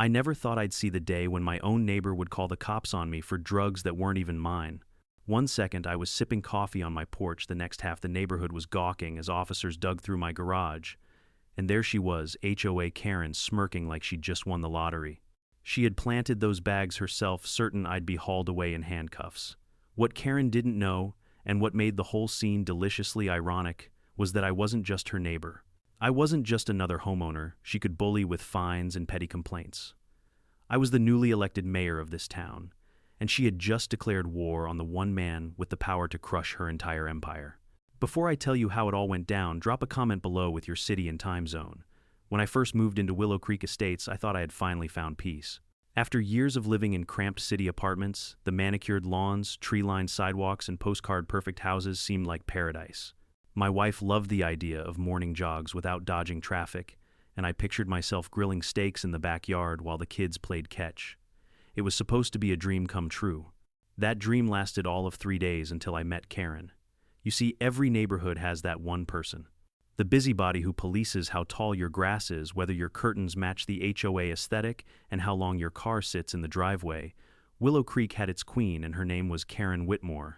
I never thought I'd see the day when my own neighbor would call the cops on me for drugs that weren't even mine. One second I was sipping coffee on my porch, the next half the neighborhood was gawking as officers dug through my garage. And there she was, HOA Karen, smirking like she'd just won the lottery. She had planted those bags herself, certain I'd be hauled away in handcuffs. What Karen didn't know, and what made the whole scene deliciously ironic, was that I wasn't just her neighbor. I wasn't just another homeowner she could bully with fines and petty complaints. I was the newly elected mayor of this town, and she had just declared war on the one man with the power to crush her entire empire. Before I tell you how it all went down, drop a comment below with your city and time zone. When I first moved into Willow Creek Estates, I thought I had finally found peace. After years of living in cramped city apartments, the manicured lawns, tree-lined sidewalks, and postcard-perfect houses seemed like paradise. My wife loved the idea of morning jogs without dodging traffic, and I pictured myself grilling steaks in the backyard while the kids played catch. It was supposed to be a dream come true. That dream lasted all of 3 days until I met Karen. You see, every neighborhood has that one person. The busybody who polices how tall your grass is, whether your curtains match the HOA aesthetic, and how long your car sits in the driveway. Willow Creek had its queen, and her name was Karen Whitmore.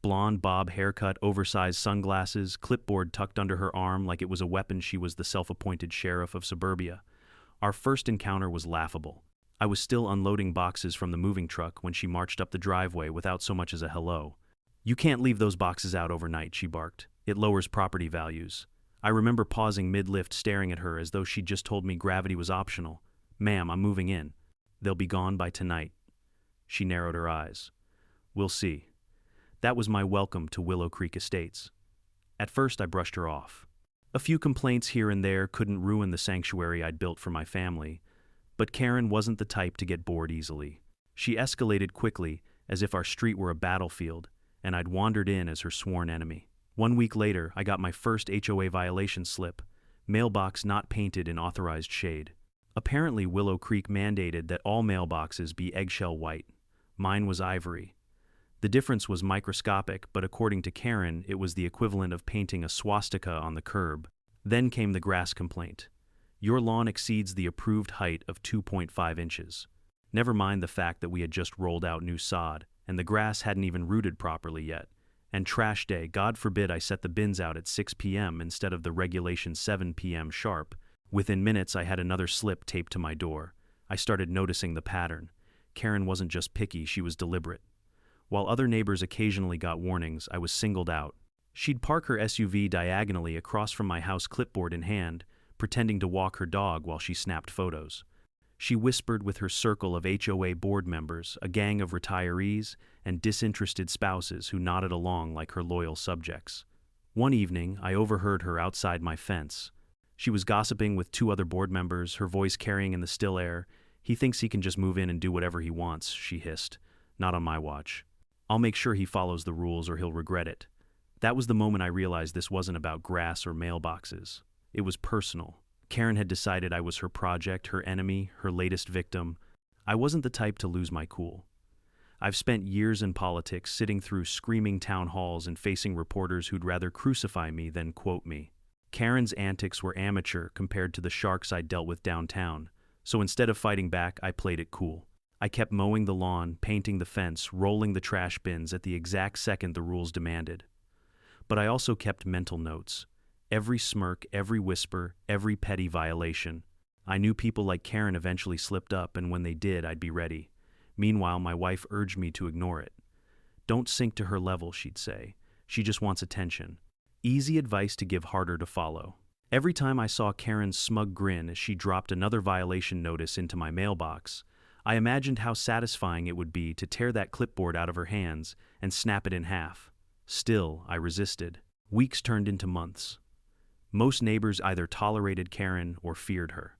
Blonde bob haircut, oversized sunglasses, clipboard tucked under her arm like it was a weapon. She was the self-appointed sheriff of suburbia. Our first encounter was laughable. I was still unloading boxes from the moving truck when she marched up the driveway without so much as a hello. "You can't leave those boxes out overnight," she barked. "It lowers property values." I remember pausing mid-lift, staring at her as though she'd just told me gravity was optional. "Ma'am, I'm moving in. They'll be gone by tonight." She narrowed her eyes. "We'll see." That was my welcome to Willow Creek Estates. At first I brushed her off. A few complaints here and there couldn't ruin the sanctuary I'd built for my family, but Karen wasn't the type to get bored easily. She escalated quickly, as if our street were a battlefield, and I'd wandered in as her sworn enemy. 1 week later, I got my first HOA violation slip, mailbox not painted in authorized shade. Apparently, Willow Creek mandated that all mailboxes be eggshell white. Mine was ivory. The difference was microscopic, but according to Karen, it was the equivalent of painting a swastika on the curb. Then came the grass complaint. "Your lawn exceeds the approved height of 2.5 inches. Never mind the fact that we had just rolled out new sod, and the grass hadn't even rooted properly yet. And trash day, God forbid I set the bins out at 6 p.m. instead of the regulation 7 p.m. sharp. Within minutes, I had another slip taped to my door. I started noticing the pattern. Karen wasn't just picky, she was deliberate. While other neighbors occasionally got warnings, I was singled out. She'd park her SUV diagonally across from my house, clipboard in hand, pretending to walk her dog while she snapped photos. She whispered with her circle of HOA board members, a gang of retirees, and disinterested spouses who nodded along like her loyal subjects. One evening, I overheard her outside my fence. She was gossiping with 2 other board members, her voice carrying in the still air. "He thinks he can just move in and do whatever he wants," she hissed. "Not on my watch. I'll make sure he follows the rules or he'll regret it." That was the moment I realized this wasn't about grass or mailboxes. It was personal. Karen had decided I was her project, her enemy, her latest victim. I wasn't the type to lose my cool. I've spent years in politics, sitting through screaming town halls and facing reporters who'd rather crucify me than quote me. Karen's antics were amateur compared to the sharks I dealt with downtown, so instead of fighting back, I played it cool. I kept mowing the lawn, painting the fence, rolling the trash bins at the exact second the rules demanded. But I also kept mental notes. Every smirk, every whisper, every petty violation. I knew people like Karen eventually slipped up, and when they did, I'd be ready. Meanwhile, my wife urged me to ignore it. "Don't sink to her level," she'd say. "She just wants attention." Easy advice to give, harder to follow. Every time I saw Karen's smug grin as she dropped another violation notice into my mailbox, I imagined how satisfying it would be to tear that clipboard out of her hands and snap it in half. Still, I resisted. Weeks turned into months. Most neighbors either tolerated Karen or feared her.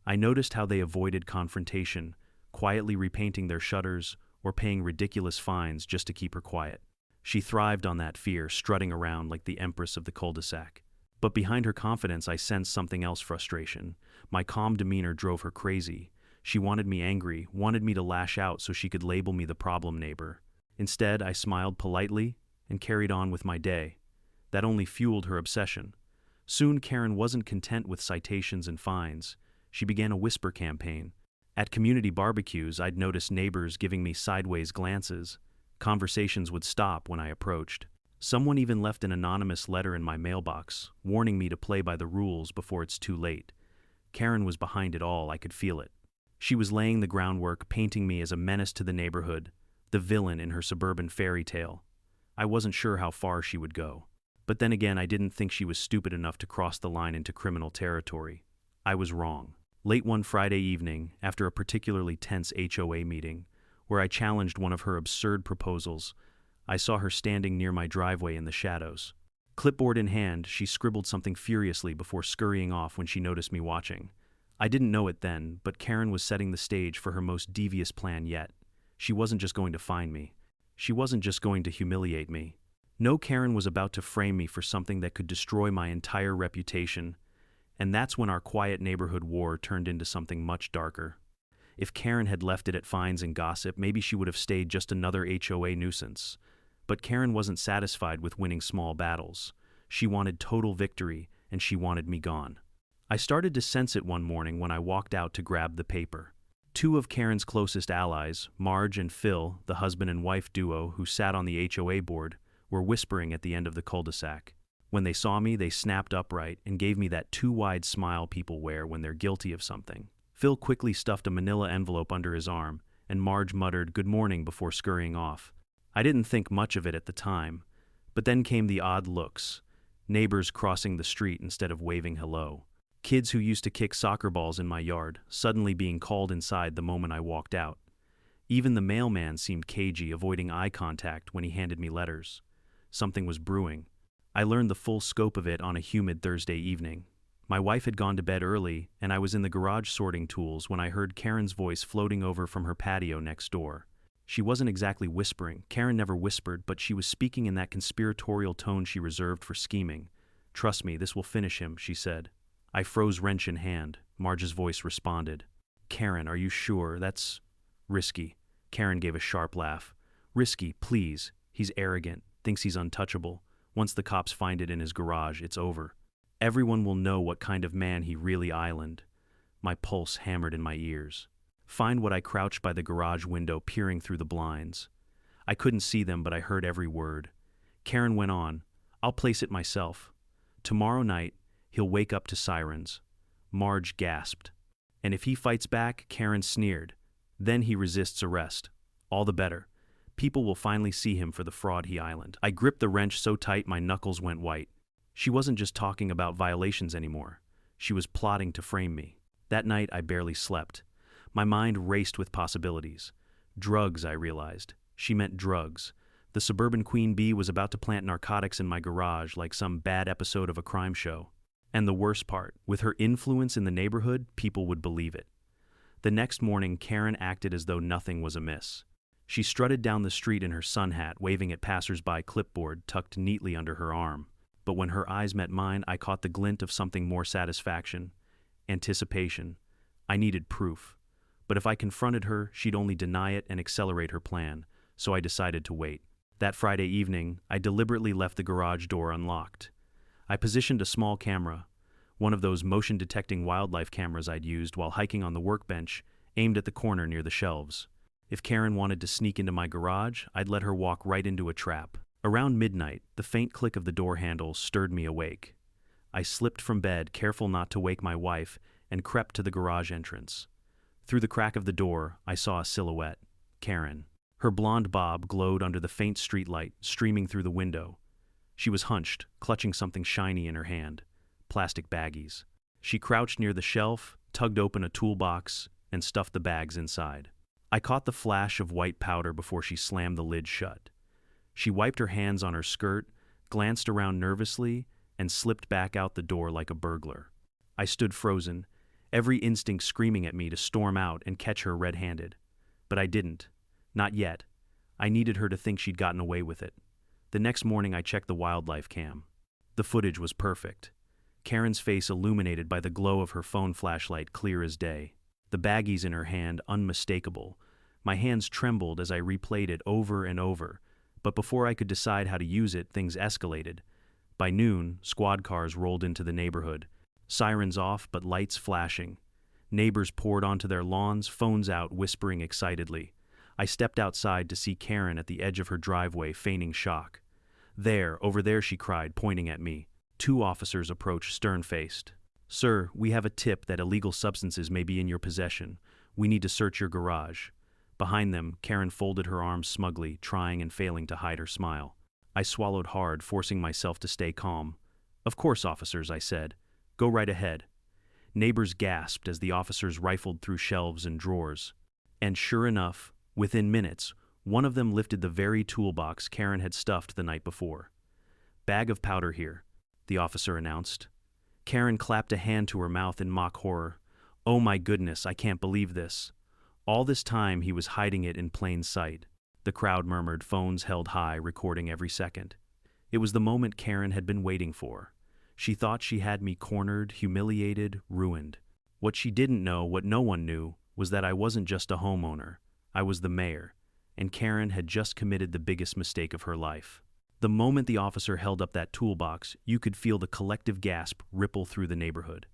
I noticed how they avoided confrontation, quietly repainting their shutters or paying ridiculous fines just to keep her quiet. She thrived on that fear, strutting around like the empress of the cul-de-sac. But behind her confidence, I sensed something else: frustration. My calm demeanor drove her crazy. She wanted me angry, wanted me to lash out so she could label me the problem neighbor. Instead, I smiled politely and carried on with my day. That only fueled her obsession. Soon, Karen wasn't content with citations and fines. She began a whisper campaign. At community barbecues, I'd notice neighbors giving me sideways glances. Conversations would stop when I approached. Someone even left an anonymous letter in my mailbox, warning me to play by the rules before it's too late. Karen was behind it all, I could feel it. She was laying the groundwork, painting me as a menace to the neighborhood, the villain in her suburban fairy tale. I wasn't sure how far she would go. But then again, I didn't think she was stupid enough to cross the line into criminal territory. I was wrong. Late one Friday evening, after a particularly tense HOA meeting, where I challenged one of her absurd proposals, I saw her standing near my driveway in the shadows. Clipboard in hand, she scribbled something furiously before scurrying off when she noticed me watching. I didn't know it then, but Karen was setting the stage for her most devious plan yet. She wasn't just going to find me. She wasn't just going to humiliate me. No, Karen was about to frame me for something that could destroy my entire reputation. And that's when our quiet neighborhood war turned into something much darker. If Karen had left it at fines and gossip, maybe she would have stayed just another HOA nuisance. But Karen wasn't satisfied with winning small battles. She wanted total victory, and she wanted me gone. I started to sense it one morning when I walked out to grab the paper. Two of Karen's closest allies, Marge and Phil, the husband and wife duo who sat on the HOA board, were whispering at the end of the cul-de-sac. When they saw me, they snapped upright and gave me that too-wide smile people wear when they're guilty of something. Phil quickly stuffed a manila envelope under his arm, and Marge muttered "good morning" before scurrying off. I didn't think much of it at the time, but then came the odd looks. Neighbors crossing the street instead of waving hello. Kids who used to kick soccer balls in my yard, suddenly being called inside the moment I walked out. Even the mailman seemed cagey, avoiding eye contact when he handed me letters. Something was brewing. I learned the full scope of it on a humid Thursday evening. My wife had gone to bed early, and I was in the garage sorting tools when I heard Karen's voice floating over from her patio next door. She wasn't exactly whispering. Karen never whispered, but she was speaking in that conspiratorial tone she reserved for scheming. "Trust me, this will finish him," she said. I froze, wrench in hand. Marge's voice responded. "Karen, are you sure? That's risky." Karen gave a sharp laugh. "Risky, please. He's arrogant, thinks he's untouchable. Once the cops find it in his garage, it's over. Everyone will know what kind of man he really island." My pulse hammered in my ears. Find what I crouched by the garage window, peering through the blinds. I couldn't see them, but I heard every word. Karen went on, "I'll place it myself. Tomorrow night, he'll wake up to sirens." Marge gasped. "And if he fights back," Karen sneered, "then he resists arrest. All the better. People will finally see him for the fraud he island." I gripped the wrench so tight my knuckles went white. She wasn't just talking about violations anymore. She was plotting to frame me. That night I barely slept. My mind raced with possibilities. Drugs, I realized. She meant drugs. The suburban queen bee was about to plant narcotics in my garage like some bad episode of a crime show. And the worst part, with her influence in the neighborhood, people would believe it. The next morning, Karen acted as though nothing was amiss. She strutted down the street in her sun hat, waving at passers-by, clipboard tucked neatly under her arm. But when her eyes met mine, I caught the glint of something more satisfaction. Anticipation. I needed proof. But if I confronted her, she'd only deny it and accelerate her plan, so I decided to wait. That Friday evening, I deliberately left the garage door unlocked. I positioned a small camera, one of those motion-detecting wildlife cameras I'd used while hiking on the workbench, aimed at the corner near the shelves. If Karen wanted to sneak into my garage, I'd let her walk right into a trap. Around midnight, the faint click of the door handle stirred me awake. I slipped from bed, careful not to wake my wife, and crept to the garage entrance. Through the crack of the door, I saw a silhouette. Karen. Her blonde bob glowed under the faint streetlight streaming through the window. She was hunched, clutching something shiny in her hand. Plastic baggies. She crouched near the shelf, tugged open a toolbox, and stuffed the bags inside. I caught the flash of white powder before she slammed the lid shut. She wiped her hands on her skirt, glanced around nervously, and slipped back out the door like a burglar. I stood frozen, every instinct screaming at me to storm out and catch her red-handed. But I didn't. Not yet. I needed her to think she'd gotten away with it. The next morning I checked the wildlife cam. The footage was perfect. Karen's face illuminated by the glow of her phone flashlight, clear as day. The baggies in her hand unmistakable. My hands trembled as I replayed it over and over, but before I could decide how to use it, things escalated. By noon, squad cars rolled into the neighborhood. Sirens off, but lights flashing. Neighbors poured onto their lawns, phones out, whispering excitedly. I stepped outside to see Karen at the edge of her driveway, feigning shock. There, over there, she cried, pointing at me. Two officers approached, stern-faced. Sir, we have a tip that illegal substances may be in your possession. We need to search your garage. Behind them, Karen folded her arms smugly, trying and failing to hide her smile. I swallowed hard, forcing myself to stay calm. Of course, officers, I said. Go right ahead. Neighbors gasped as the officers rifled through shelves and drawers. And sure enough, within minutes, one of them lifted the very toolbox Karen had stuffed the night before. Bag of powder here, the officer announced. Karen clapped a hand to her mouth in mock horror. Oh my goodness, I can't believe this. All this time he was hiding it in plain sight. The crowd murmured, phones held high, recording every second. It was the moment Karen had been waiting for. She thought she had me cornered, humiliated, ruined. What she didn't know, what no one knew, was that I wasn't just a homeowner. I was the mayor, and Karen had just committed the biggest mistake of her life. The moment the officer held up that toolbox, you could feel the collective gasp ripple through the neighborhood.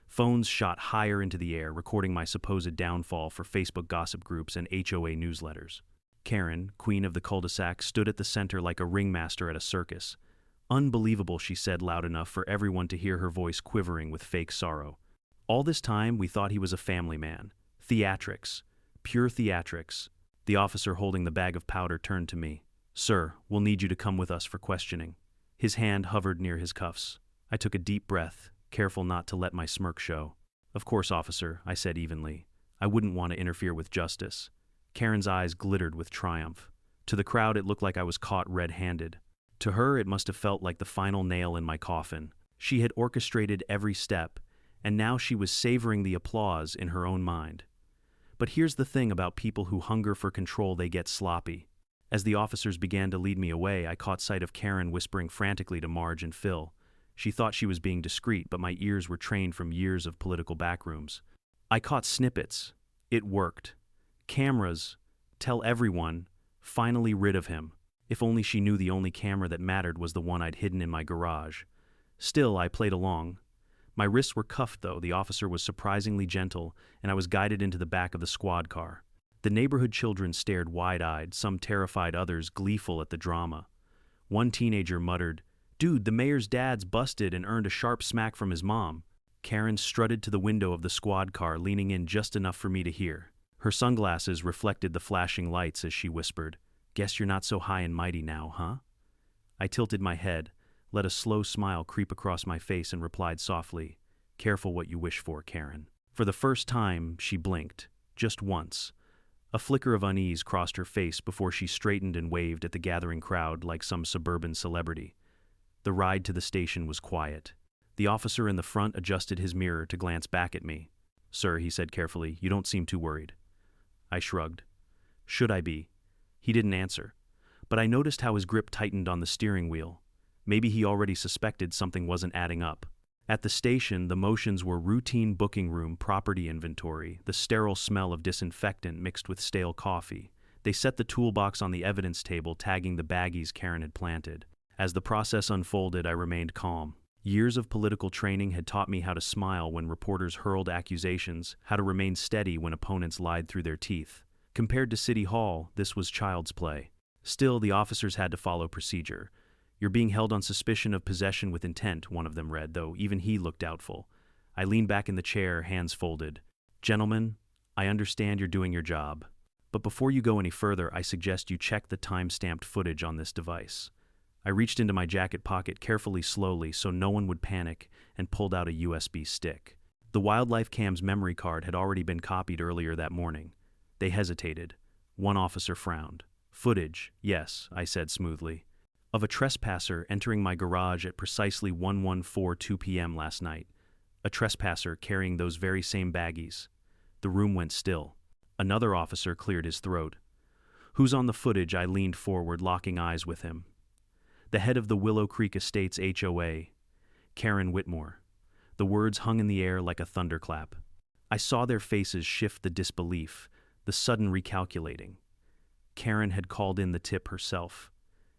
Phones shot higher into the air, recording my supposed downfall for Facebook gossip groups and HOA newsletters. Karen, queen of the cul-de-sac, stood at the center like a ringmaster at a circus. Unbelievable, she said loud enough for everyone to hear her voice quivering with fake sorrow. All this time, we thought he was a family man. Theatrics. Pure theatrics. The officer holding the bag of powder turned to me. Sir, we'll need you to come with us for questioning. His hand hovered near his cuffs. I took a deep breath, careful not to let my smirk show. Of course, officer, I said evenly. I wouldn't want to interfere with justice. Karen's eyes glittered with triumph. To the crowd, it looked like I was caught red-handed. To her, it must have felt like the final nail in my coffin. She had orchestrated every step, and now she was savoring the applause in her own mind. But here's the thing about people who hunger for control, they get sloppy. As the officers began to lead me away, I caught sight of Karen whispering frantically to Marge and Phil. She thought she was being discreet, but my ears were trained from years of political backrooms. I caught snippets. It worked. Cameras. Tell everyone. Finally rid of him. If only she knew the only camera that mattered was the one I'd hidden in my garage. Still, I played along. My wrists were cuffed, though. The officer was surprisingly gentle, and I was guided into the back of the squad car. The neighborhood children stared wide-eyed, some terrified, others gleeful at the drama. One teenager muttered, "Dude, the mayor's dad's busted and earned a sharp smack from his mom." Karen strutted to the window of the squad car, leaning in just enough for me to hear. Her sunglasses reflected the flashing lights as she whispered, "Guess you're not so high and mighty now, huh?" I tilted my head, let a slow smile creep across my face, and replied softly, "Careful what you wish for, Karen." For the first time, she blinked, just once. A flicker of unease crossed her face before she straightened and waved at the gathering crowd like some suburban celebrity. The ride to the station was quiet. The officer in the front adjusted his mirror to glance back at me. "Sir," he said carefully, "you don't seem too worried." I shrugged. Should I be? He didn't answer, but I noticed how his grip tightened on the steering wheel. Maybe he already suspected something wasn't adding up. At the station, the motions were routine booking room, property inventory, the sterile smell of disinfectant mixed with stale coffee. They set the toolbox on the evidence table, tagging the baggies Karen had planted. As the process unfolded, I remained calm. Years of political training had taught me how to smile when reporters hurled accusations, how to remain steady when opponents lied through their teeth. Compared to City Hall, this was child's play. Still, the officers had to follow procedure. "You're being held on suspicion of possession with intent," one of them read, though even he looked doubtful. I leaned back in the chair, hands folded. "Gentlemen, I understand you're doing your job. But before you go any further, I suggest you check the time-stamped footage on this device." I reached into my jacket pocket carefully, slowly, so no one would panic, and pulled out a USB stick. The wildlife cam's memory card had already been copied earlier that morning. They hesitated. One officer frowned. "Footage, yes," I said smoothly, "of a trespasser entering my garage at precisely 1:14 p.m. last night. A trespasser carrying those very same baggies." The room went still. Another officer cleared his throat. "Who's on the footage?" I leaned forward, locking eyes with him. "The head of the Willow Creek Estates HOA, Karen Whitmore." The words hung in the air like a thunderclap. I saw their faces shift, the disbelief, the sudden recalculating. Karen had called in the tip herself.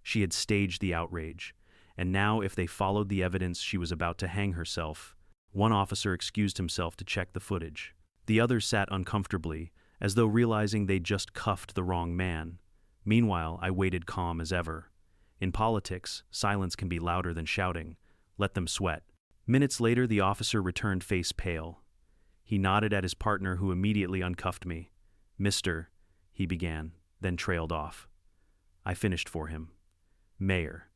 She had staged the outrage, and now, if they followed the evidence, she was about to hang herself. One officer excused himself to check the footage. The others sat uncomfortably, as though realizing they'd just cuffed the wrong man. Meanwhile, I waited calm as ever. In politics, silence can be louder than shouting. Let them sweat. Minutes later, the officer returned face pale. He nodded at his partner, who immediately uncuffed me. "Mister," he began, then trailed off. I finished for him. Mayor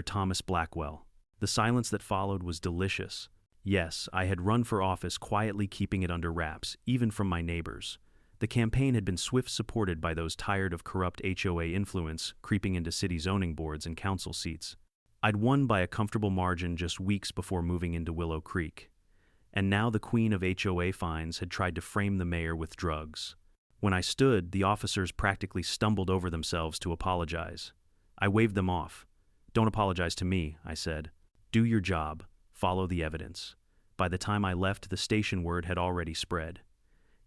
Thomas Blackwell. The silence that followed was delicious. Yes, I had run for office, quietly keeping it under wraps, even from my neighbors. The campaign had been swift supported by those tired of corrupt HOA influence creeping into city zoning boards and council seats. I'd won by a comfortable margin just weeks before moving into Willow Creek. And now the queen of HOA fines had tried to frame the mayor with drugs. When I stood, the officers practically stumbled over themselves to apologize. I waved them off. "Don't apologize to me," I said. "Do your job. Follow the evidence." By the time I left, the station word had already spread.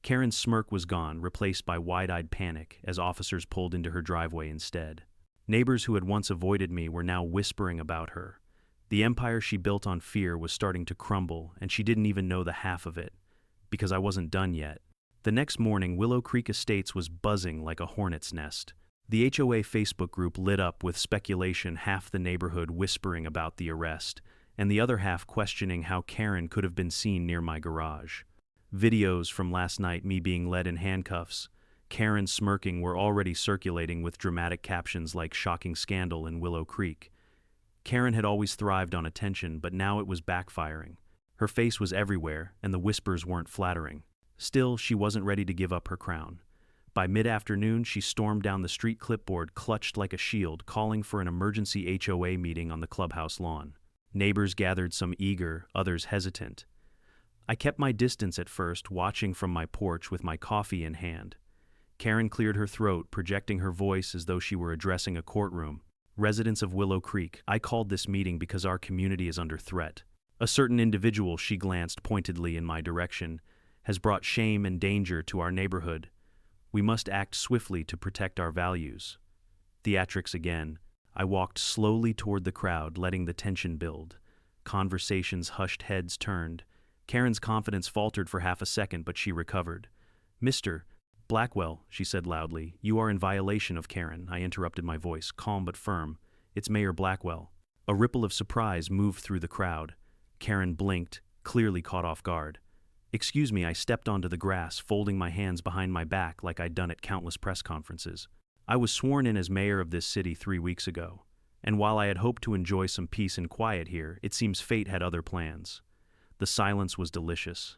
Karen's smirk was gone, replaced by wide-eyed panic as officers pulled into her driveway instead. Neighbors who had once avoided me were now whispering about her. The empire she built on fear was starting to crumble, and she didn't even know the half of it, because I wasn't done yet. The next morning, Willow Creek Estates was buzzing like a hornet's nest. The HOA Facebook group lit up with speculation, half the neighborhood whispering about the arrest, and the other half questioning how Karen could have been seen near my garage. Videos from last night, me being led in handcuffs, Karen smirking, were already circulating with dramatic captions like "shocking scandal in Willow Creek." Karen had always thrived on attention, but now it was backfiring. Her face was everywhere, and the whispers weren't flattering. Still, she wasn't ready to give up her crown. By mid-afternoon, she stormed down the street, clipboard clutched like a shield, calling for an emergency HOA meeting on the clubhouse lawn. Neighbors gathered, some eager, others hesitant. I kept my distance at first, watching from my porch with my coffee in hand. Karen cleared her throat, projecting her voice as though she were addressing a courtroom. "Residents of Willow Creek, I called this meeting because our community is under threat. A certain individual," she glanced pointedly in my direction, "has brought shame and danger to our neighborhood. We must act swiftly to protect our values." Theatrics again. I walked slowly toward the crowd, letting the tension build. Conversations hushed, heads turned. Karen's confidence faltered for half a second, but she recovered. "Mr. Blackwell," she said loudly, "you are in violation of Karen." I interrupted, my voice calm but firm. "It's Mayor Blackwell." A ripple of surprise moved through the crowd. Karen blinked, clearly caught off guard. "Excuse me," I stepped onto the grass, folding my hands behind my back like I'd done at countless press conferences. I was sworn in as mayor of this city 3 weeks ago, and while I had hoped to enjoy some peace and quiet here, it seems fate had other plans. The silence was delicious.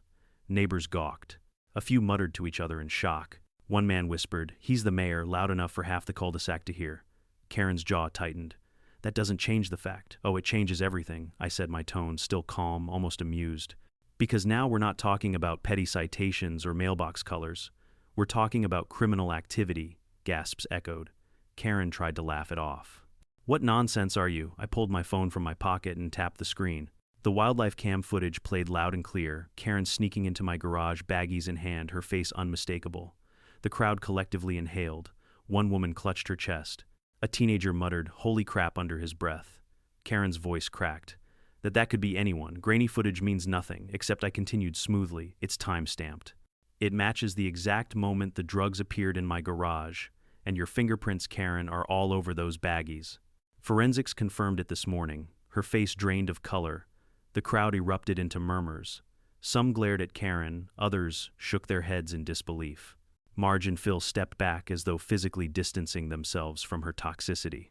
Neighbors gawked. A few muttered to each other in shock. One man whispered, "He's the mayor," loud enough for half the cul-de-sac to hear. Karen's jaw tightened. "That doesn't change the fact." "Oh, it changes everything," I said, my tone still calm, almost amused. "Because now we're not talking about petty citations or mailbox colors. We're talking about criminal activity," gasps echoed. Karen tried to laugh it off. "What nonsense are you?" I pulled my phone from my pocket and tapped the screen. The wildlife cam footage played loud and clear, Karen sneaking into my garage, baggies in hand, her face unmistakable. The crowd collectively inhaled. One woman clutched her chest. A teenager muttered, "Holy crap," under his breath. Karen's voice cracked. That could be anyone. Grainy footage means nothing, except I continued smoothly. "It's time-stamped. It matches the exact moment the drugs appeared in my garage, and your fingerprints, Karen, are all over those baggies." Forensics confirmed it this morning. Her face drained of color. The crowd erupted into murmurs. Some glared at Karen, others shook their heads in disbelief. Marge and Phil stepped back as though physically distancing themselves from her toxicity.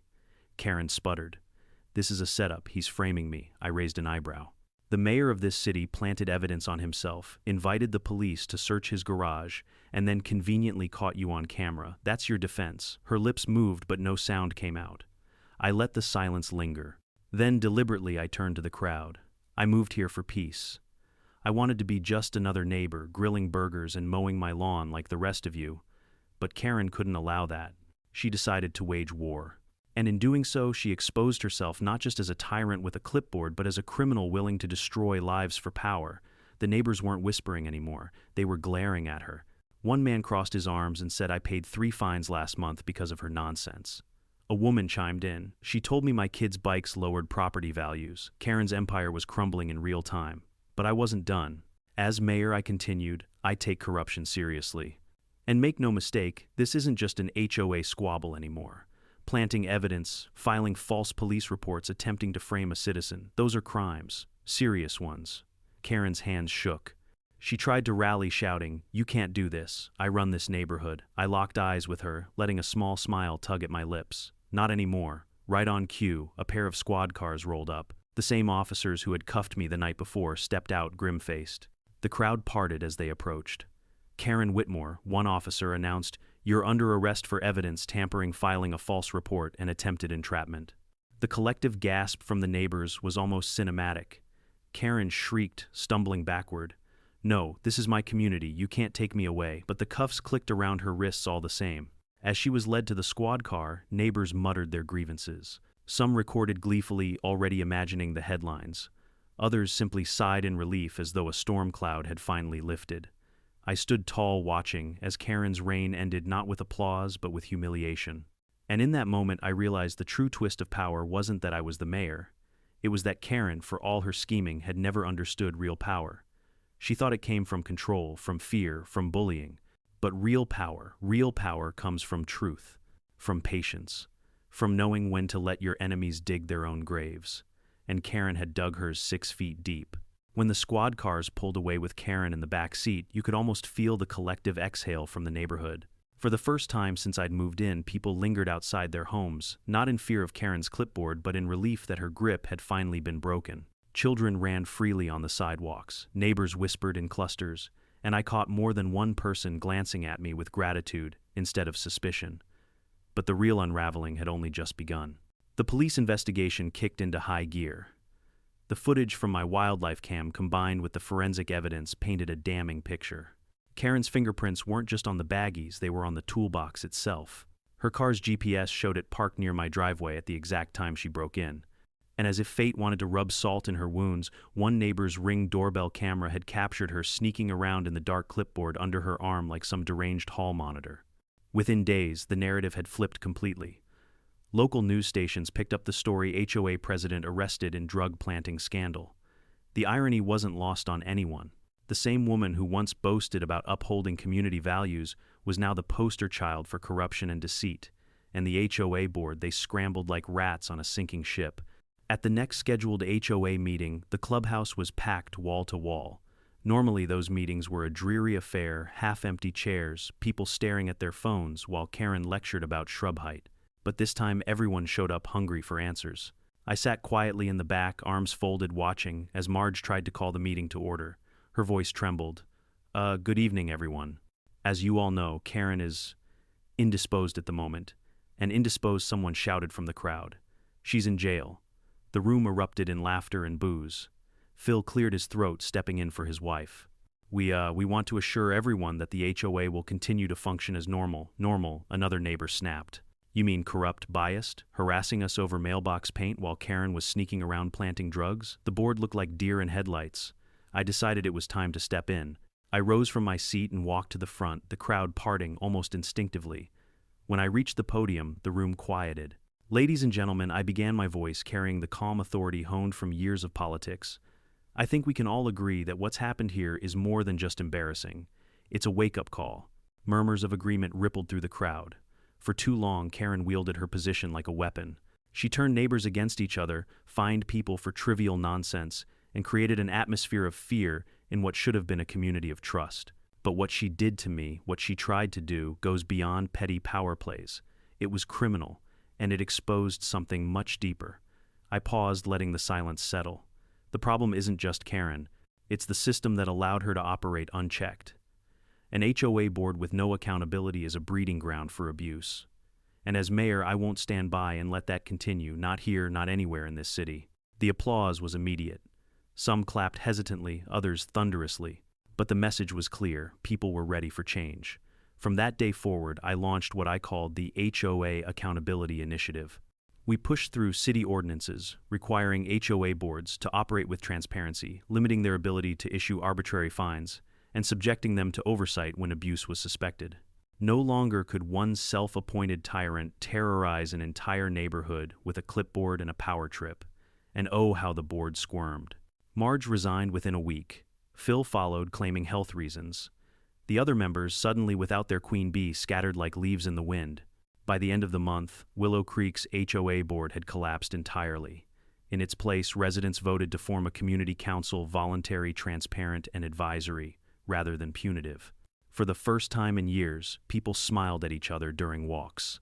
Karen sputtered. "This is a setup. He's framing me." I raised an eyebrow. "The mayor of this city planted evidence on himself, invited the police to search his garage, and then conveniently caught you on camera. That's your defense." Her lips moved, but no sound came out. I let the silence linger. Then deliberately I turned to the crowd. "I moved here for peace. I wanted to be just another neighbor, grilling burgers and mowing my lawn like the rest of you. But Karen couldn't allow that. She decided to wage war. And in doing so, she exposed herself not just as a tyrant with a clipboard, but as a criminal willing to destroy lives for power." The neighbors weren't whispering anymore. They were glaring at her. One man crossed his arms and said, "I paid 3 fines last month because of her nonsense." A woman chimed in. "She told me my kids' bikes lowered property values." Karen's empire was crumbling in real time. But I wasn't done. As mayor, I continued, I take corruption seriously. And make no mistake, this isn't just an HOA squabble anymore. Planting evidence, filing false police reports, attempting to frame a citizen, those are crimes. Serious ones. Karen's hands shook. She tried to rally, shouting, "You can't do this. I run this neighborhood." I locked eyes with her, letting a small smile tug at my lips. Not anymore. Right on cue, a pair of squad cars rolled up. The same officers who had cuffed me the night before stepped out grim-faced. The crowd parted as they approached. Karen Whitmore, one officer, announced, "You're under arrest for evidence tampering, filing a false report, and attempted entrapment." The collective gasp from the neighbors was almost cinematic. Karen shrieked, stumbling backward. "No, this is my community, you can't take me away," but the cuffs clicked around her wrists all the same. As she was led to the squad car, neighbors muttered their grievances. Some recorded gleefully, already imagining the headlines. Others simply sighed in relief as though a storm cloud had finally lifted. I stood tall watching as Karen's reign ended not with applause but with humiliation. And in that moment I realized the true twist of power wasn't that I was the mayor. It was that Karen, for all her scheming, had never understood real power. She thought it came from control, from fear, from bullying. But real power comes from truth, from patience, from knowing when to let your enemies dig their own graves. And Karen had dug hers 6 feet deep. When the squad cars pulled away with Karen in the back seat, you could almost feel the collective exhale from the neighborhood. For the first time since I'd moved in, people lingered outside their homes, not in fear of Karen's clipboard, but in relief that her grip had finally been broken. Children ran freely on the sidewalks, neighbors whispered in clusters, and I caught more than one person glancing at me with gratitude instead of suspicion. But the real unraveling had only just begun. The police investigation kicked into high gear. The footage from my wildlife cam combined with the forensic evidence painted a damning picture. Karen's fingerprints weren't just on the baggies, they were on the toolbox itself. Her car's GPS showed it parked near my driveway at the exact time she broke in. And as if fate wanted to rub salt in her wounds, one neighbor's Ring doorbell camera had captured her sneaking around in the dark clipboard under her arm like some deranged hall monitor. Within days, the narrative had flipped completely. Local news stations picked up the story: HOA president arrested in drug planting scandal. The irony wasn't lost on anyone. The same woman who once boasted about upholding community values was now the poster child for corruption and deceit. And the HOA board, they scrambled like rats on a sinking ship. At the next scheduled HOA meeting, the clubhouse was packed wall to wall. Normally those meetings were a dreary affair, half-empty chairs, people staring at their phones while Karen lectured about shrub height. But this time everyone showed up hungry for answers. I sat quietly in the back, arms folded, watching, as Marge tried to call the meeting to order. Her voice trembled. Good evening, everyone. As you all know, Karen is indisposed at the moment. And indisposed, someone shouted from the crowd. She's in jail. The room erupted in laughter and boos. Phil cleared his throat, stepping in for his wife. We want to assure everyone that the HOA will continue to function as normal, another neighbor snapped. You mean corrupt, biased, harassing us over mailbox paint while Karen was sneaking around planting drugs? The board looked like deer in headlights. I decided it was time to step in. I rose from my seat and walked to the front, the crowd parting almost instinctively. When I reached the podium, the room quieted. Ladies and gentlemen, I began my voice carrying the calm authority honed from years of politics. I think we can all agree that what's happened here is more than just embarrassing. It's a wake-up call. Murmurs of agreement rippled through the crowd. For too long, Karen wielded her position like a weapon. She turned neighbors against each other, fined people for trivial nonsense, and created an atmosphere of fear in what should have been a community of trust. But what she did to me, what she tried to do, goes beyond petty power plays. It was criminal, and it exposed something much deeper. I paused, letting the silence settle. The problem isn't just Karen. It's the system that allowed her to operate unchecked. An HOA board with no accountability is a breeding ground for abuse. And as mayor, I won't stand by and let that continue, not here, not anywhere in this city. The applause was immediate. Some clapped hesitantly, others thunderously. But the message was clear. People were ready for change. From that day forward, I launched what I called the HOA Accountability Initiative. We pushed through city ordinances requiring HOA boards to operate with transparency, limiting their ability to issue arbitrary fines, and subjecting them to oversight when abuse was suspected. No longer could one self-appointed tyrant terrorize an entire neighborhood with a clipboard and a power trip. And oh, how the board squirmed. Marge resigned within a week. Phil followed, claiming health reasons. The other members, suddenly without their queen bee, scattered like leaves in the wind. By the end of the month, Willow Creek's HOA board had collapsed entirely. In its place, residents voted to form a community council, voluntary, transparent, and advisory, rather than punitive. For the first time in years, people smiled at each other during walks.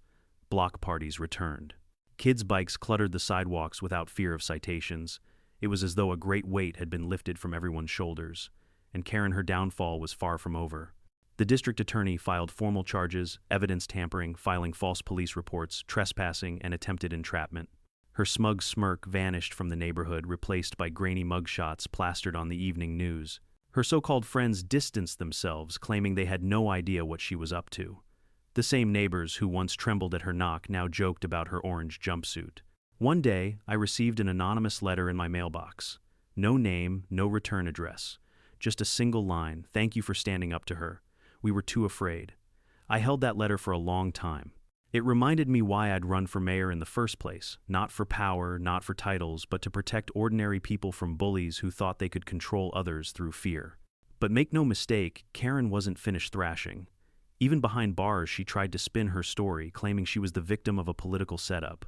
Block parties returned. Kids' bikes cluttered the sidewalks without fear of citations. It was as though a great weight had been lifted from everyone's shoulders, and Karen, her downfall was far from over. The district attorney filed formal charges, evidence tampering, filing false police reports, trespassing, and attempted entrapment. Her smug smirk vanished from the neighborhood, replaced by grainy mugshots plastered on the evening news. Her so-called friends distanced themselves, claiming they had no idea what she was up to. The same neighbors who once trembled at her knock now joked about her orange jumpsuit. One day, I received an anonymous letter in my mailbox. No name, no return address. Just a single line: "Thank you for standing up to her. We were too afraid." I held that letter for a long time. It reminded me why I'd run for mayor in the first place, not for power, not for titles, but to protect ordinary people from bullies who thought they could control others through fear. But make no mistake, Karen wasn't finished thrashing. Even behind bars, she tried to spin her story, claiming she was the victim of a political setup.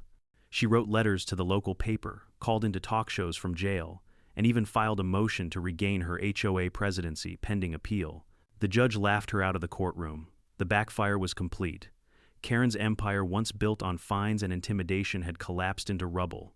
She wrote letters to the local paper, called into talk shows from jail, and even filed a motion to regain her HOA presidency pending appeal. The judge laughed her out of the courtroom. The backfire was complete. Karen's empire, once built on fines and intimidation, had collapsed into rubble.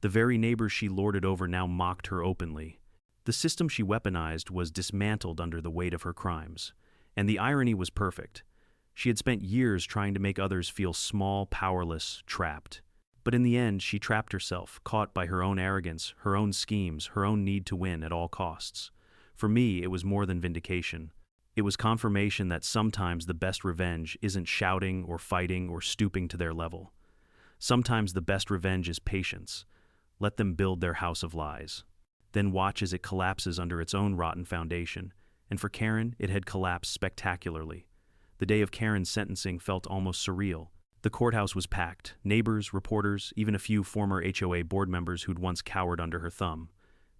The very neighbors she lorded over now mocked her openly. The system she weaponized was dismantled under the weight of her crimes. And the irony was perfect. She had spent years trying to make others feel small, powerless, trapped. But in the end, she trapped herself, caught by her own arrogance, her own schemes, her own need to win at all costs. For me, it was more than vindication. It was confirmation that sometimes the best revenge isn't shouting or fighting or stooping to their level. Sometimes the best revenge is patience. Let them build their house of lies. Then watch as it collapses under its own rotten foundation. And for Karen, it had collapsed spectacularly. The day of Karen's sentencing felt almost surreal. The courthouse was packed. Neighbors, reporters, even a few former HOA board members who'd once cowered under her thumb.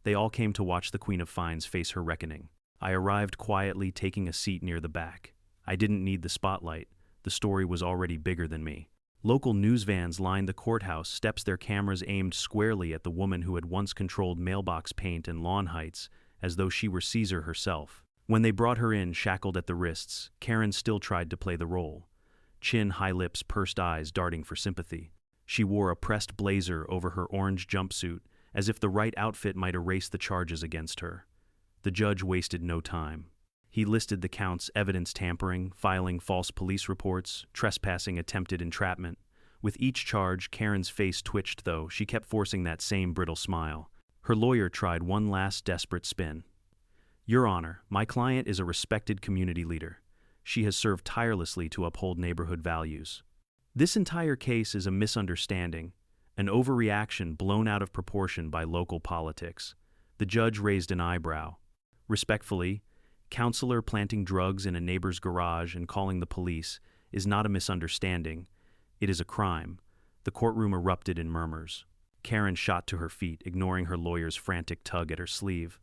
They all came to watch the Queen of Fines face her reckoning. I arrived quietly, taking a seat near the back. I didn't need the spotlight. The story was already bigger than me. Local news vans lined the courthouse steps, their cameras aimed squarely at the woman who had once controlled mailbox paint and lawn heights, as though she were Caesar herself. When they brought her in, shackled at the wrists, Karen still tried to play the role. Chin, high lips, pursed eyes darting for sympathy. She wore a pressed blazer over her orange jumpsuit, as if the right outfit might erase the charges against her. The judge wasted no time. He listed the counts: evidence tampering, filing false police reports, trespassing, attempted entrapment. With each charge, Karen's face twitched, though she kept forcing that same brittle smile. Her lawyer tried one last desperate spin. "Your Honor, my client is a respected community leader. She has served tirelessly to uphold neighborhood values. This entire case is a misunderstanding, an overreaction blown out of proportion by local politics." The judge raised an eyebrow. "Respectfully, counselor planting drugs in a neighbor's garage and calling the police is not a misunderstanding. It is a crime." The courtroom erupted in murmurs. Karen shot to her feet, ignoring her lawyer's frantic tug at her sleeve.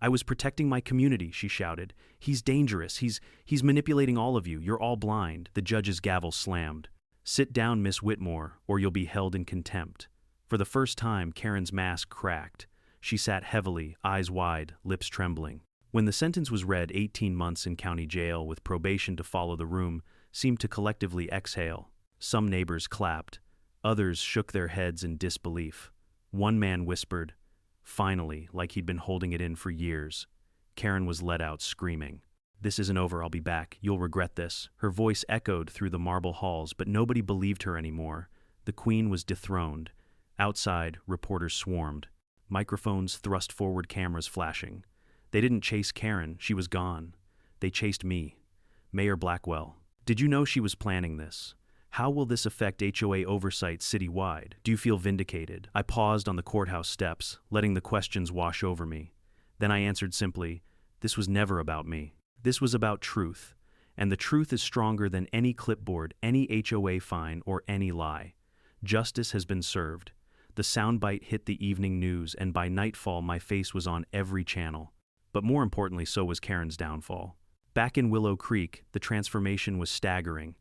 "I was protecting my community," she shouted. "He's dangerous. He's manipulating all of you. You're all blind." The judge's gavel slammed. "Sit down, Miss Whitmore, or you'll be held in contempt." For the first time, Karen's mask cracked. She sat heavily, eyes wide, lips trembling. When the sentence was read, 18 months in county jail with probation to follow, the room seemed to collectively exhale. Some neighbors clapped. Others shook their heads in disbelief. One man whispered, "Finally," like he'd been holding it in for years. Karen was let out screaming. "This isn't over, I'll be back. You'll regret this." Her voice echoed through the marble halls, but nobody believed her anymore. The Queen was dethroned. Outside, reporters swarmed. Microphones thrust forward, cameras flashing. They didn't chase Karen, she was gone. They chased me. Mayor Blackwell. "Did you know she was planning this? How will this affect HOA oversight citywide? Do you feel vindicated?" I paused on the courthouse steps, letting the questions wash over me. Then I answered simply, "This was never about me. This was about truth. And the truth is stronger than any clipboard, any HOA fine, or any lie. Justice has been served." The soundbite hit the evening news, and by nightfall my face was on every channel. But more importantly, so was Karen's downfall. Back in Willow Creek, the transformation was staggering.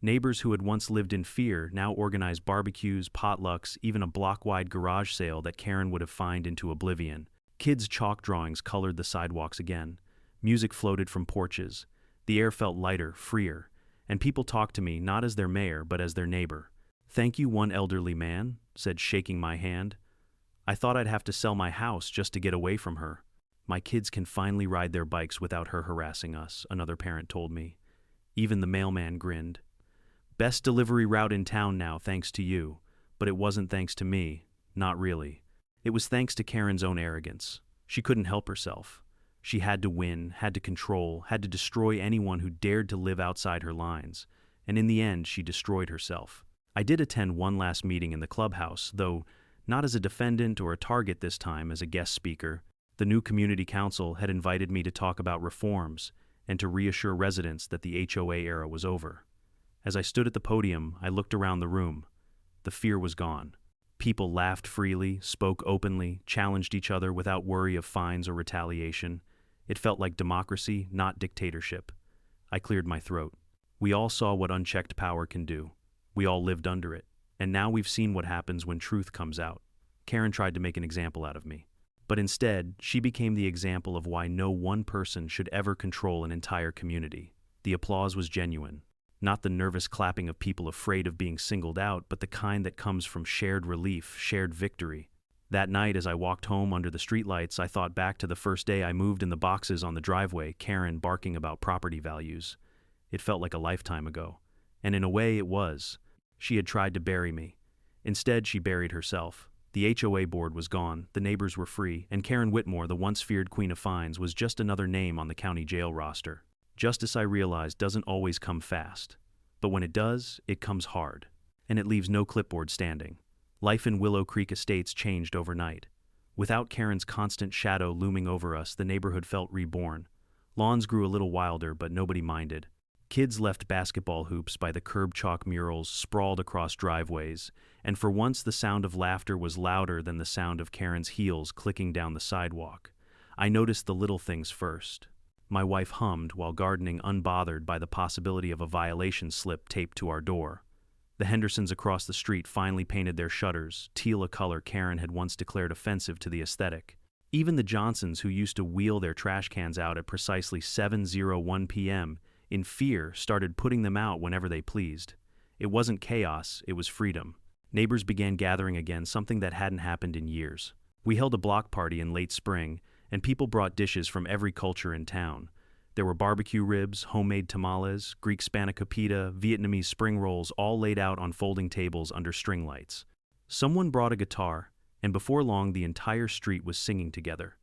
Neighbors who had once lived in fear now organized barbecues, potlucks, even a block-wide garage sale that Karen would have fined into oblivion. Kids' chalk drawings colored the sidewalks again. Music floated from porches. The air felt lighter, freer, and people talked to me not as their mayor but as their neighbor. "Thank you," one elderly man said, shaking my hand. "I thought I'd have to sell my house just to get away from her." "My kids can finally ride their bikes without her harassing us," another parent told me. Even the mailman grinned. "Best delivery route in town now, thanks to you." But it wasn't thanks to me. Not really. It was thanks to Karen's own arrogance. She couldn't help herself. She had to win, had to control, had to destroy anyone who dared to live outside her lines. And in the end, she destroyed herself. I did attend one last meeting in the clubhouse, though not as a defendant or a target this time, as a guest speaker. The new community council had invited me to talk about reforms and to reassure residents that the HOA era was over. As I stood at the podium, I looked around the room. The fear was gone. People laughed freely, spoke openly, challenged each other without worry of fines or retaliation. It felt like democracy, not dictatorship. I cleared my throat. We all saw what unchecked power can do. We all lived under it. And now we've seen what happens when truth comes out. Karen tried to make an example out of me. But instead, she became the example of why no one person should ever control an entire community. The applause was genuine. Not the nervous clapping of people afraid of being singled out, but the kind that comes from shared relief, shared victory. That night, as I walked home under the streetlights, I thought back to the first day I moved in the boxes on the driveway, Karen barking about property values. It felt like a lifetime ago. And in a way, it was. She had tried to bury me. Instead, she buried herself. The HOA board was gone, the neighbors were free, and Karen Whitmore, the once feared queen of fines, was just another name on the county jail roster. Justice, I realized, doesn't always come fast. But when it does, it comes hard. And it leaves no clipboard standing. Life in Willow Creek Estates changed overnight. Without Karen's constant shadow looming over us, the neighborhood felt reborn. Lawns grew a little wilder, but nobody minded. Kids left basketball hoops by the curb chalk murals sprawled across driveways, and for once the sound of laughter was louder than the sound of Karen's heels clicking down the sidewalk. I noticed the little things first. My wife hummed while gardening, unbothered by the possibility of a violation slip taped to our door. The Hendersons across the street finally painted their shutters, teal, a color Karen had once declared offensive to the aesthetic. Even the Johnsons, who used to wheel their trash cans out at precisely 7:01 p.m., in fear, started putting them out whenever they pleased. It wasn't chaos, it was freedom. Neighbors began gathering again, something that hadn't happened in years. We held a block party in late spring, and people brought dishes from every culture in town. There were barbecue ribs, homemade tamales, Greek spanakopita, Vietnamese spring rolls, all laid out on folding tables under string lights. Someone brought a guitar, and before long the entire street was singing together.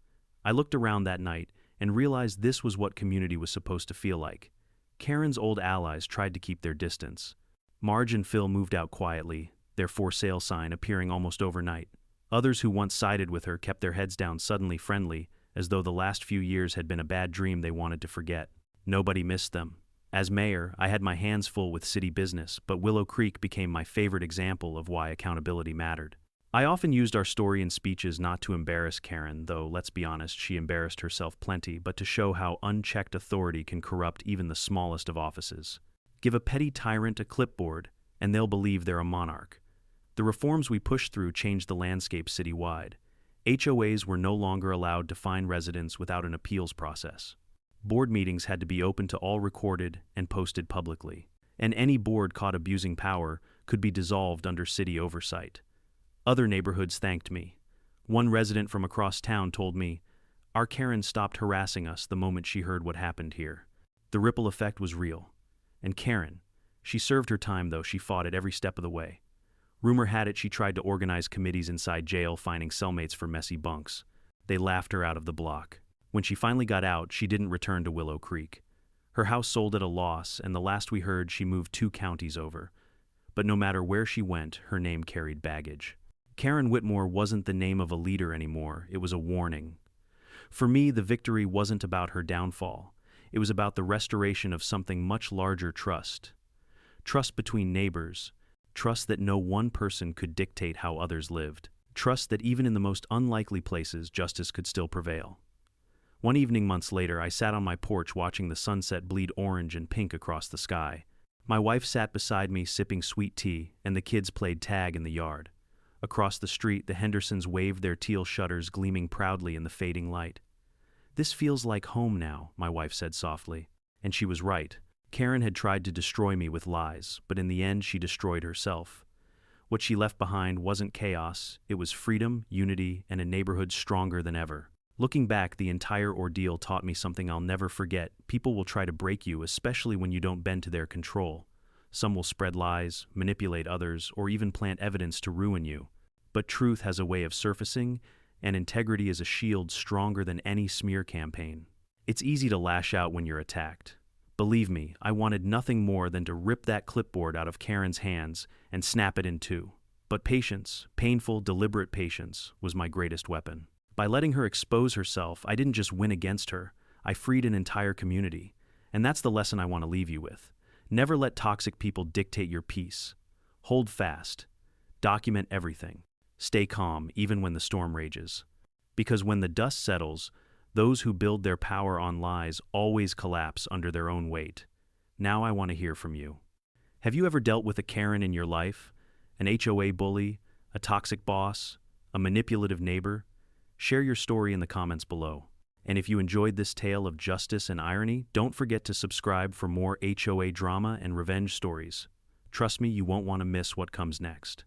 I looked around that night and realized this was what community was supposed to feel like. Karen's old allies tried to keep their distance. Marge and Phil moved out quietly, their for sale sign appearing almost overnight. Others who once sided with her kept their heads down, suddenly friendly, as though the last few years had been a bad dream they wanted to forget. Nobody missed them. As mayor, I had my hands full with city business, but Willow Creek became my favorite example of why accountability mattered. I often used our story in speeches not to embarrass Karen, though let's be honest, she embarrassed herself plenty, but to show how unchecked authority can corrupt even the smallest of offices. Give a petty tyrant a clipboard, and they'll believe they're a monarch. The reforms we pushed through changed the landscape citywide. HOAs were no longer allowed to fine residents without an appeals process. Board meetings had to be open to all, recorded and posted publicly. And any board caught abusing power could be dissolved under city oversight. Other neighborhoods thanked me. One resident from across town told me, "Our Karen stopped harassing us the moment she heard what happened here." The ripple effect was real. And Karen, she served her time, though she fought it every step of the way. Rumor had it she tried to organize committees inside jail, finding cellmates for messy bunks. They laughed her out of the block. When she finally got out, she didn't return to Willow Creek. Her house sold at a loss, and the last we heard, she moved 2 counties over. But no matter where she went, her name carried baggage. Karen Whitmore wasn't the name of a leader anymore, it was a warning. For me, the victory wasn't about her downfall. It was about the restoration of something much larger: trust. Trust between neighbors. Trust that no one person could dictate how others lived. Trust that even in the most unlikely places, justice could still prevail. One evening months later, I sat on my porch watching the sunset bleed orange and pink across the sky. My wife sat beside me sipping sweet tea, and the kids played tag in the yard. Across the street, the Hendersons waved their teal shutters gleaming proudly in the fading light. "This feels like home now," my wife said softly. And she was right. Karen had tried to destroy me with lies, but in the end she destroyed herself. What she left behind wasn't chaos, it was freedom, unity, and a neighborhood stronger than ever. Looking back, the entire ordeal taught me something I'll never forget. People will try to break you, especially when you don't bend to their control. Some will spread lies, manipulate others, or even plant evidence to ruin you. But truth has a way of surfacing, and integrity is a shield stronger than any smear campaign. It's easy to lash out when you're attacked. Believe me, I wanted nothing more than to rip that clipboard out of Karen's hands and snap it in two. But patience, painful, deliberate patience, was my greatest weapon. By letting her expose herself, I didn't just win against her, I freed an entire community. And that's the lesson I want to leave you with. Never let toxic people dictate your peace. Hold fast. Document everything. Stay calm, even when the storm rages. Because when the dust settles, those who build their power on lies always collapse under their own weight. Now I want to hear from you. Have you ever dealt with a Karen in your life? An HOA bully? A toxic boss? A manipulative neighbor? Share your story in the comments below. And if you enjoyed this tale of justice and irony, don't forget to subscribe for more HOA drama and revenge stories. Trust me, you won't want to miss what comes next.